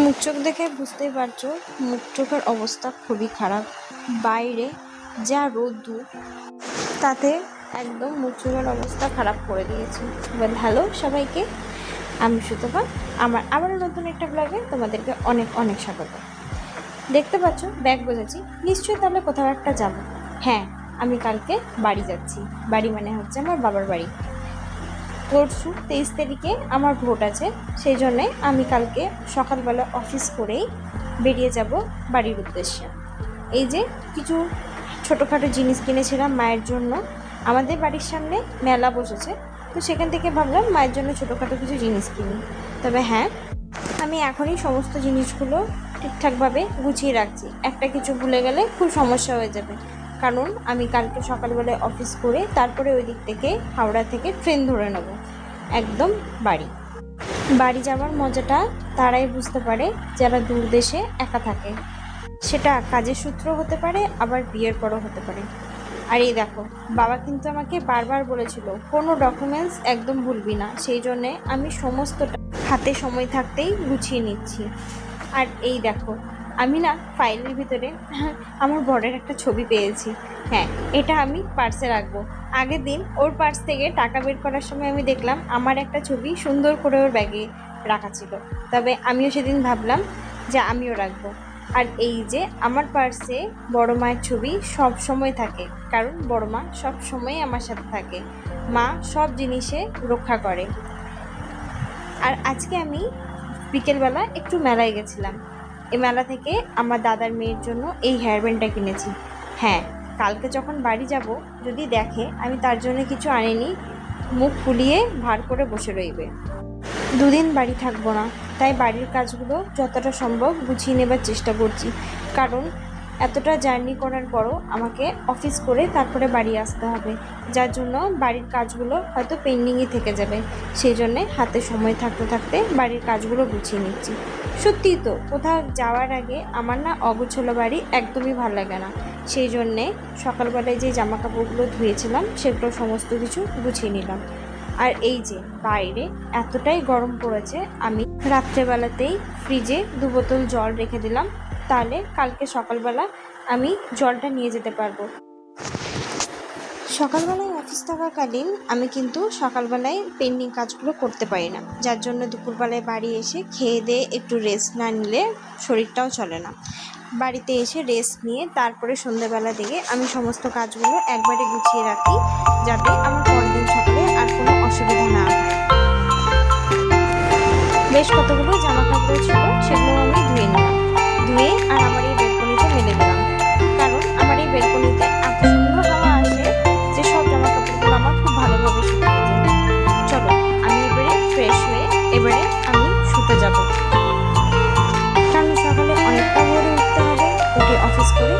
মুখ চোখ দেখে বুঝতেই পারছো মুখ চোখের অবস্থা খুবই খারাপ। বাইরে যা রোদ্দুর, তাতে একদম মুখ চোখের অবস্থা খারাপ করে দিয়েছে। হ্যালো সবাইকে, আমি সুতপা। আমার আবারও নতুন একটা ব্লগে তোমাদেরকে অনেক অনেক স্বাগত। দেখতে পাচ্ছ ব্যাগ বোঝাচ্ছি, নিশ্চয়ই তাহলে কোথাও একটা যাবো। হ্যাঁ, আমি কালকে বাড়ি যাচ্ছি। বাড়ি মানে হচ্ছে আমার বাবার বাড়ি। পরশু 23 তারিখে আমার ভোট আছে, সেই জন্যে আমি কালকে সকালবেলা অফিস করেই বেরিয়ে যাব বাড়ির উদ্দেশ্যে। এই যে কিছু ছোটোখাটো জিনিস কিনেছিলাম মায়ের জন্য। আমাদের বাড়ির সামনে মেলা বসেছে, তো সেখান থেকে ভাবলাম মায়ের জন্য ছোটোখাটো কিছু জিনিস কিনি। তবে হ্যাঁ, আমি এখনই সমস্ত জিনিসগুলো ঠিকঠাকভাবে গুছিয়ে রাখছি। একটা কিছু ভুলে গেলে খুব সমস্যা হয়ে যাবে, কারণ আমি কালকে সকালবেলায় অফিস করে তারপরে ওই দিক থেকে হাওড়া থেকে ট্রেন ধরে নেব একদম বাড়ি। বাড়ি যাওয়ার মজাটা তারাই বুঝতে পারে যারা দূর দেশে একা থাকে। সেটা কাজের সূত্র হতে পারে, আবার বিয়ের পরও হতে পারে। আর এই দেখো, বাবা কিন্তু আমাকে বারবার বলেছিল কোনো ডকুমেন্টস একদম ভুলবি না, সেই জন্যে আমি সমস্তটা হাতে সময় থাকতেই গুছিয়ে নিচ্ছি। আর এই দেখো, আমি না ফাইলের ভিতরে আমার বরের একটা ছবি পেয়েছি। হ্যাঁ, এটা আমি পার্সে রাখবো। আগের দিন ওর পার্স থেকে টাকা বের করার সময় আমি দেখলাম আমার একটা ছবি সুন্দর করে ওর ব্যাগে রাখা ছিল। তবে আমিও সেদিন ভাবলাম যে আমিও রাখবো। আর এই যে আমার পার্সে বড় মায়ের ছবি সব সময় থাকে, কারণ বড় মা সব সময় আমার সাথে থাকে। মা সব জিনিসে রক্ষা করে। আর আজকে আমি বিকেলবেলা একটু মেলায় গেছিলাম। এই মেলা থেকে আমার দাদার মেয়ের জন্য এই হেয়ার ব্যান্ডটা কিনেছি। হ্যাঁ, কালকে যখন বাড়ি যাব যদি দেখে আমি তার জন্য কিছু আনিনি, মুখ ফুলিয়ে ভার করে বসে রইবে। দুদিন বাড়ি থাকবো না, তাই বাড়ির কাজগুলো যতটা সম্ভব গুছিয়ে নেবার চেষ্টা করছি। কারণ এতটা জার্নি করার পরও আমাকে অফিস করে তারপরে বাড়ি আসতে হবে, যার জন্য বাড়ির কাজগুলো হয়তো পেন্ডিংই থেকে যাবে। সেই জন্যে হাতে সময় থাকতে থাকতে বাড়ির কাজগুলো গুছিয়ে নিচ্ছি। সত্যিই তো, কোথাও যাওয়ার আগে আমার না অগোছালো বাড়ি একদমই ভালো লাগে না। সেই জন্যে সকালবেলায় যে জামা কাপড়গুলো ধুয়েছিলাম সেগুলো সমস্ত কিছু গুছিয়ে নিলাম। আর এই যে বাইরে এতটাই গরম পড়েছে, আমি রাত্রেবেলাতেই ফ্রিজে 2 বোতল জল রেখে দিলাম, তাহলে কালকে সকালবেলা আমি জলটা নিয়ে যেতে পারবো। সকালবেলায় অফিস থাকাকালীন আমি কিন্তু সকালবেলায় পেন্ডিং কাজগুলো করতে পারি না, যার জন্য দুপুরবেলায় বাড়ি এসে খেয়ে দিয়ে একটু রেস্ট না নিলে শরীরটাও চলে না। বাড়িতে এসে রেস্ট নিয়ে তারপরে সন্ধ্যেবেলা দিকে আমি সমস্ত কাজগুলো একবারে গুছিয়ে রাখি, যাতে আমার পরের দিন সকালে আর কোনো অসুবিধা না হয়। বেশ কতগুলো জামা কাপড় ছিল, সেগুলো আমি ধুয়ে নিলাম। ধুয়ে আর আমার এই বেলকনিতে মেলে দিলাম, কারণ আমার এই বেলকনিতে এত সুন্দর হাওয়া আসে যে সব জামা কাপড়গুলো আমার খুব ভালোভাবে শুকিয়ে যায়। চলো, আমি এবারে ফ্রেশ হয়ে এবারে আমি শুতে যাব, কারণ সকালে অনেকটা ভোরে উঠতে হবে, উঠে অফিস করে